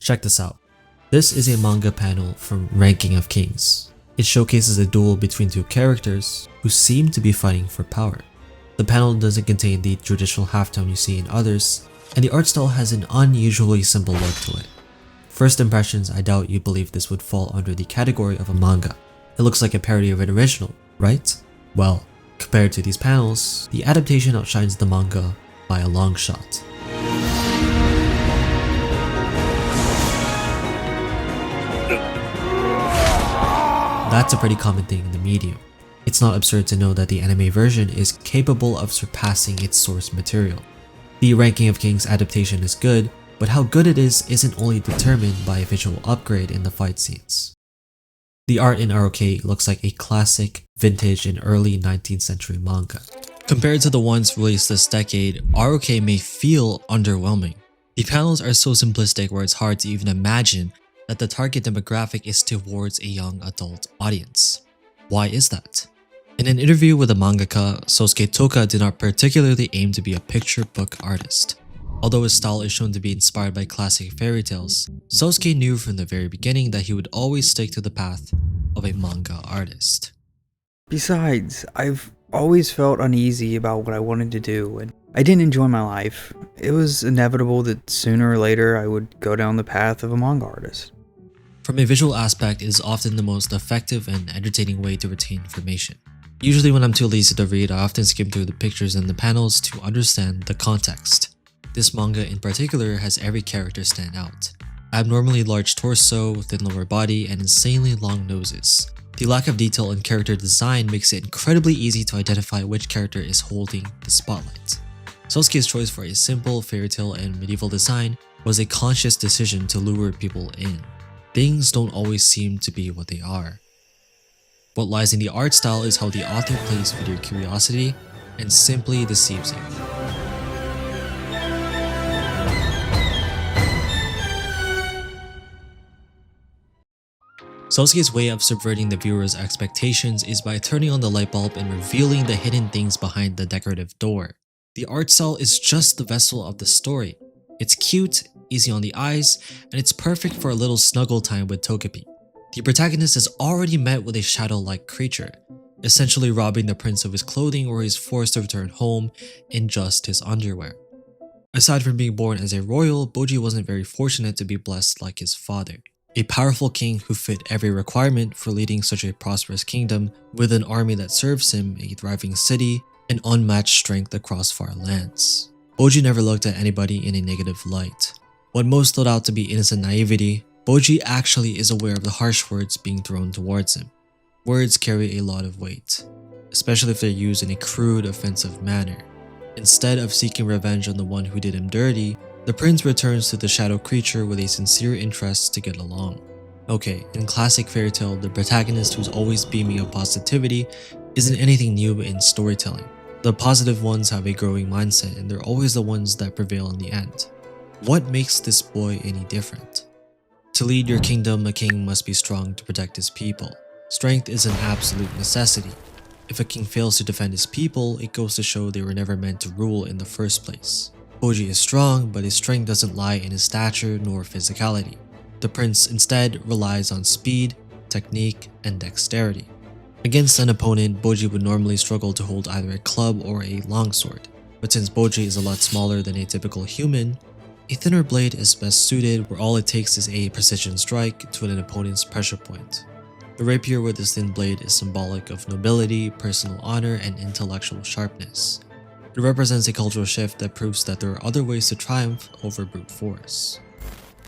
Check this out. This is a manga panel from Ranking of Kings. It showcases a duel between two characters who seem to be fighting for power. The panel doesn't contain the traditional halftone you see in others, and the art style has an unusually simple look to it. First impressions, I doubt you believe this would fall under the category of a manga. It looks like a parody of an original, right? Well, compared to these panels, the adaptation outshines the manga by a long shot. That's a pretty common thing in the medium. It's not absurd to know that the anime version is capable of surpassing its source material. The Ranking of Kings adaptation is good, but how good it is isn't only determined by a visual upgrade in the fight scenes. The art in ROK looks like a classic, vintage, and early 19th century manga. Compared to the ones released this decade, ROK may feel underwhelming. The panels are so simplistic where it's hard to even imagine that the target demographic is towards a young adult audience. Why is that? In an interview with the mangaka, Sosuke Toka did not particularly aim to be a picture book artist. Although his style is shown to be inspired by classic fairy tales, Sosuke knew from the very beginning that he would always stick to the path of a manga artist. Besides, I've always felt uneasy about what I wanted to do, and I didn't enjoy my life. It was inevitable that sooner or later I would go down the path of a manga artist. From a visual aspect, it is often the most effective and entertaining way to retain information. Usually when I'm too lazy to read, I often skim through the pictures and the panels to understand the context. This manga in particular has every character stand out. Abnormally large torso, thin lower body, and insanely long noses. The lack of detail in character design makes it incredibly easy to identify which character is holding the spotlight. Sosuke's choice for a simple fairy tale and medieval design was a conscious decision to lure people in. Things don't always seem to be what they are. What lies in the art style is how the author plays with your curiosity and simply deceives you. Sosuke's way of subverting the viewer's expectations is by turning on the light bulb and revealing the hidden things behind the decorative door. The art style is just the vessel of the story. It's cute, easy on the eyes, and it's perfect for a little snuggle time with Togepi. The protagonist is already met with a shadow-like creature, essentially robbing the prince of his clothing or he's forced to return home in just his underwear. Aside from being born as a royal, Bojji wasn't very fortunate to be blessed like his father. A powerful king who fit every requirement for leading such a prosperous kingdom with an army that serves him, a thriving city, and unmatched strength across far lands. Bojji never looked at anybody in a negative light. What most stood out to be innocent naivety, Bojji actually is aware of the harsh words being thrown towards him. Words carry a lot of weight, especially if they're used in a crude, offensive manner. Instead of seeking revenge on the one who did him dirty, the prince returns to the shadow creature with a sincere interest to get along. Okay, in classic fairy tale, the protagonist who's always beaming of positivity isn't anything new in storytelling. The positive ones have a growing mindset and they're always the ones that prevail in the end. What makes this boy any different? To lead your kingdom, a king must be strong to protect his people. Strength is an absolute necessity. If a king fails to defend his people, it goes to show they were never meant to rule in the first place. Bojji is strong, but his strength doesn't lie in his stature nor physicality. The prince instead relies on speed, technique, and dexterity. Against an opponent, Bojji would normally struggle to hold either a club or a longsword, but since Bojji is a lot smaller than a typical human, a thinner blade is best suited where all it takes is a precision strike to an opponent's pressure point. The rapier with this thin blade is symbolic of nobility, personal honor, and intellectual sharpness. It represents a cultural shift that proves that there are other ways to triumph over brute force.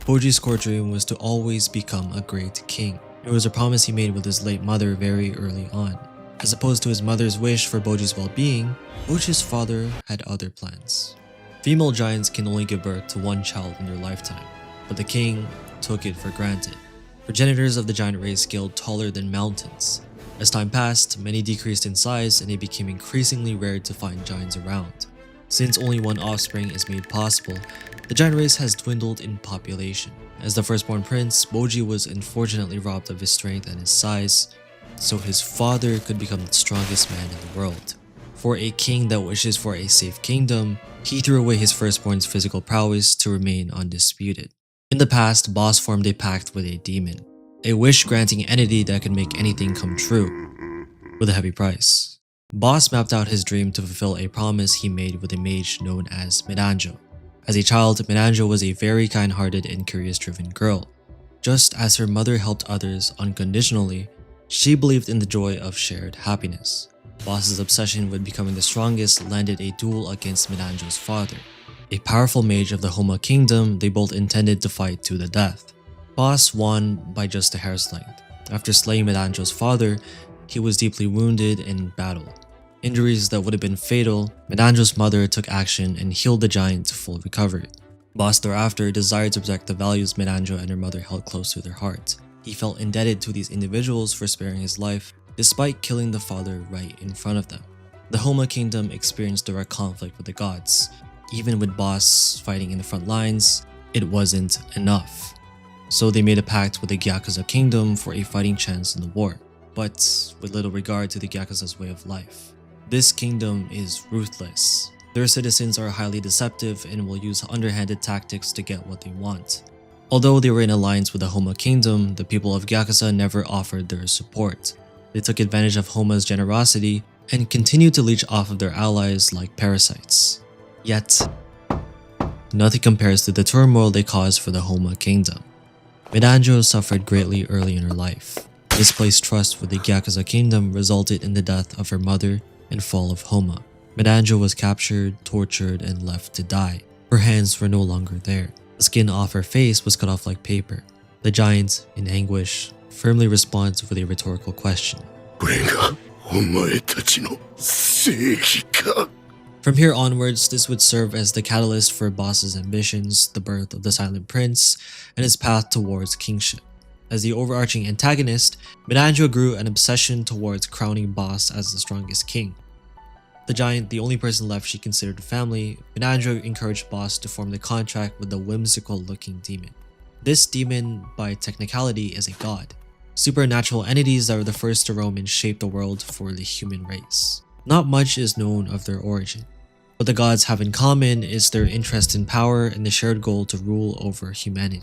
Bojji's core dream was to always become a great king. It was a promise he made with his late mother very early on. As opposed to his mother's wish for Bojji's well-being, Bojji's father had other plans. Female giants can only give birth to one child in their lifetime, but the king took it for granted. Progenitors of the giant race scaled taller than mountains. As time passed, many decreased in size and it became increasingly rare to find giants around. Since only one offspring is made possible, the giant race has dwindled in population. As the firstborn prince, Bojji was unfortunately robbed of his strength and his size, so his father could become the strongest man in the world. For a king that wishes for a safe kingdom, he threw away his firstborn's physical prowess to remain undisputed. In the past, Boss formed a pact with a demon, a wish-granting entity that could make anything come true, with a heavy price. Boss mapped out his dream to fulfill a promise he made with a mage known as Miranjo. As a child, Miranjo was a very kind-hearted and curious-driven girl. Just as her mother helped others unconditionally, she believed in the joy of shared happiness. Boss's obsession with becoming the strongest landed a duel against Miranjo's father. A powerful mage of the Homa Kingdom, they both intended to fight to the death. Boss won by just a hair's length. After slaying Miranjo's father, he was deeply wounded in battle. Injuries that would have been fatal, Miranjo's mother took action and healed the giant to full recovery. Boss thereafter desired to protect the values Miranjo and her mother held close to their heart. He felt indebted to these individuals for sparing his life, despite killing the father right in front of them. The Homa Kingdom experienced direct conflict with the gods. Even with Boss fighting in the front lines, it wasn't enough. So they made a pact with the Gyakuza Kingdom for a fighting chance in the war, but with little regard to the Gyakuza's way of life. This kingdom is ruthless. Their citizens are highly deceptive and will use underhanded tactics to get what they want. Although they were in alliance with the Homa Kingdom, the people of Gyakuza never offered their support. They took advantage of Homa's generosity and continued to leech off of their allies like parasites. Yet, nothing compares to the turmoil they caused for the Homa Kingdom. Miranjo suffered greatly early in her life. Misplaced trust with the Gyakuza Kingdom resulted in the death of her mother and fall of Homa. Miranjo was captured, tortured, and left to die. Her hands were no longer there. The skin off her face was cut off like paper. The giant, in anguish, firmly responds with a rhetorical question. From here onwards, this would serve as the catalyst for Boss's ambitions, the birth of the Silent Prince, and his path towards kingship. As the overarching antagonist, Miranjo grew an obsession towards crowning Boss as the strongest king. The giant, the only person left she considered family, Miranjo encouraged Boss to form the contract with the whimsical-looking demon. This demon, by technicality, is a god. Supernatural entities that were the first to roam and shape the world for the human race. Not much is known of their origin. What the gods have in common is their interest in power and the shared goal to rule over humanity.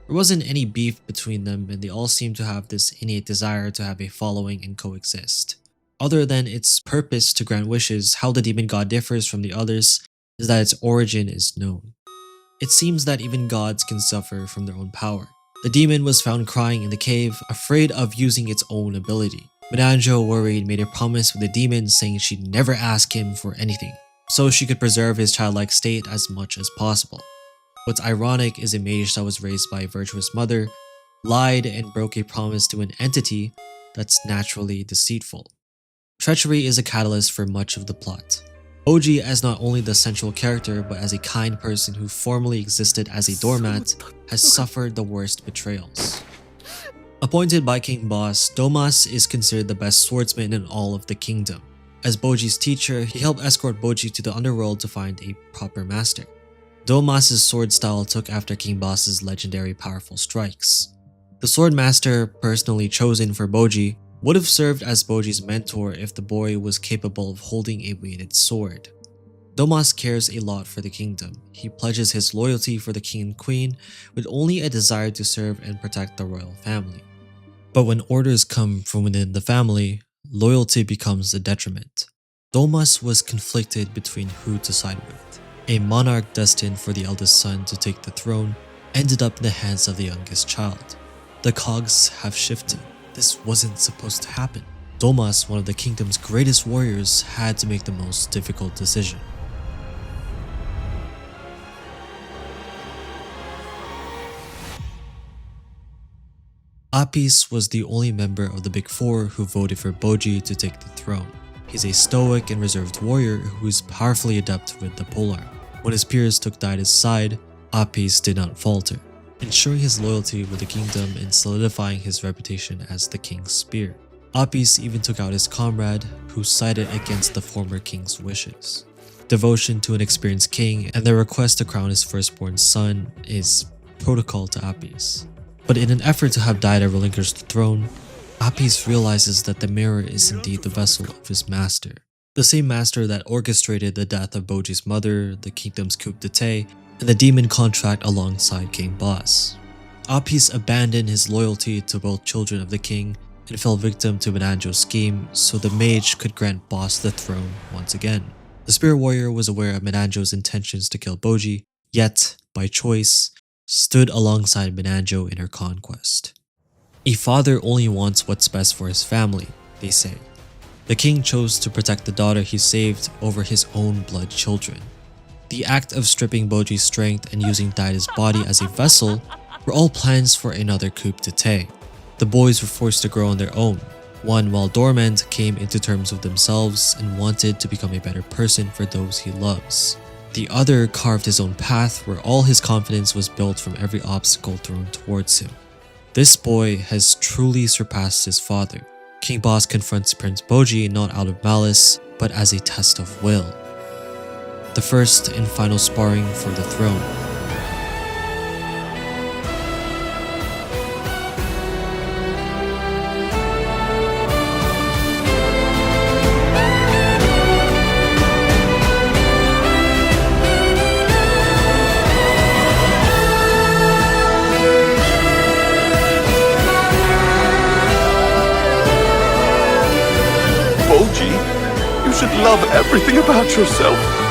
There wasn't any beef between them, and they all seemed to have this innate desire to have a following and coexist. Other than its purpose to grant wishes, how the demon god differs from the others is that its origin is known. It seems that even gods can suffer from their own power. The demon was found crying in the cave, afraid of using its own ability. Miranjo, worried, made a promise with the demon saying she'd never ask him for anything, so she could preserve his childlike state as much as possible. What's ironic is a mage that was raised by a virtuous mother lied and broke a promise to an entity that's naturally deceitful. Treachery is a catalyst for much of the plot. Bojji, as not only the central character but as a kind person who formerly existed as a doormat, has suffered the worst betrayals. Appointed by King Boss, Domas is considered the best swordsman in all of the kingdom. As Bojji's teacher, he helped escort Bojji to the underworld to find a proper master. Domas' sword style took after King Boss's legendary powerful strikes. The sword master, personally chosen for Bojji, would have served as Bojji's mentor if the boy was capable of holding a weighted sword. Domas cares a lot for the kingdom. He pledges his loyalty for the king and queen with only a desire to serve and protect the royal family. But when orders come from within the family, loyalty becomes a detriment. Domas was conflicted between who to side with. A monarch destined for the eldest son to take the throne ended up in the hands of the youngest child. The cogs have shifted. This wasn't supposed to happen. Domas, one of the kingdom's greatest warriors, had to make the most difficult decision. Apis was the only member of the Big Four who voted for Bojji to take the throne. He's a stoic and reserved warrior who is powerfully adept with the polearm. When his peers took Daida's side, Apis did not falter, ensuring his loyalty with the kingdom and solidifying his reputation as the king's spear. Apis even took out his comrade, who sided against the former king's wishes. Devotion to an experienced king and the request to crown his firstborn son is protocol to Apis. But in an effort to have Daida relinquish the throne, Apis realizes that the mirror is indeed the vessel of his master. The same master that orchestrated the death of Bojji's mother, the kingdom's coup d'etat, and the demon contract alongside King Boss. Apis abandoned his loyalty to both children of the king and fell victim to Menanjo's scheme so the mage could grant Boss the throne once again. The spirit warrior was aware of Menanjo's intentions to kill Bojji, yet, by choice, stood alongside Menanjo in her conquest. A father only wants what's best for his family, they say. The king chose to protect the daughter he saved over his own blood children. The act of stripping Bojji's strength and using Daida's body as a vessel were all plans for another coup d'etat. The boys were forced to grow on their own. One, while dormant, came into terms with themselves and wanted to become a better person for those he loves. The other carved his own path where all his confidence was built from every obstacle thrown towards him. This boy has truly surpassed his father. King Boss confronts Prince Bojji not out of malice, but as a test of will. The first and final sparring for the throne. Bojji, you should love everything about yourself.